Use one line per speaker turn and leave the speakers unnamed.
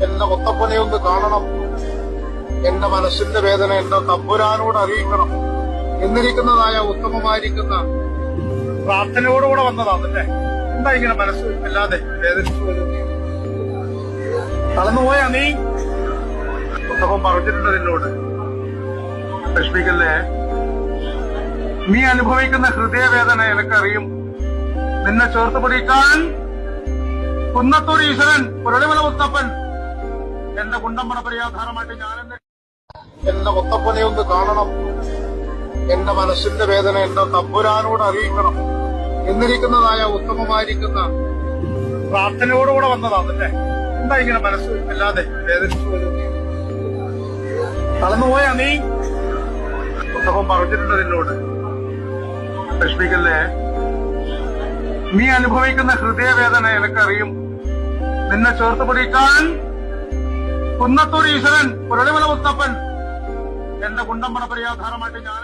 എന്റെ മുത്തപ്പനെ ഒന്ന് കാണണം, എന്റെ മനസ്സിന്റെ വേദന എന്റെ തമ്പുരാനോട് അറിയിക്കണം എന്നിരിക്കുന്നതായ ഉത്തമമായിരിക്കുന്ന പ്രാർത്ഥനയോടുകൂടെ വന്നതാണല്ലേ. എന്താ ഇങ്ങനെ മനസ്സ് അല്ലാതെ വേദനിച്ചു കടന്നുപോയാ നീ? ഉത്തമം പറഞ്ഞിട്ടുണ്ട് നിന്നോട്, ലക്ഷ്മിക്കല്ലേ, നീ അനുഭവിക്കുന്ന ഹൃദയവേദന എനിക്കറിയും. നിന്നെ ചേർത്ത് പിടിക്കാൻ കുന്നത്തൂർ ഈശ്വരൻ പുരളിമല മുത്തപ്പൻ എന്റെ കുണ്ടമ്പണ പരിയാധാരമായിട്ട് ഞാൻ എന്റെ മുത്തപ്പനെ ഒന്ന് കാണണം, എന്റെ മനസ്സിന്റെ വേദന എന്റെ തമ്പുരാനോട് അറിയിക്കണം എന്നിരിക്കുന്നതായ ഉത്തമമായിരിക്കുന്ന പ്രാർത്ഥനയോടുകൂടെ വന്നതാണല്ലേ. എന്താ ഇങ്ങനെ മനസ്സ് അല്ലാതെ വേദനിച്ചു കടന്നുപോയാ നീ? ഉത്തമം പറഞ്ഞിട്ടുണ്ട് നിന്നോട്, ലക്ഷ്മിക്കല്ലേ, നീ അനുഭവിക്കുന്ന ഹൃദയവേദന എനിക്കറിയും. നിന്നെ ചേർത്ത് പിടിക്കാൻ കുന്നത്തൂർ ഈശ്വരൻ പുരളിമല മുത്തപ്പൻ എന്റെ കുണ്ടമ്പണ പരിയാധാരമായിട്ട് ഞാൻ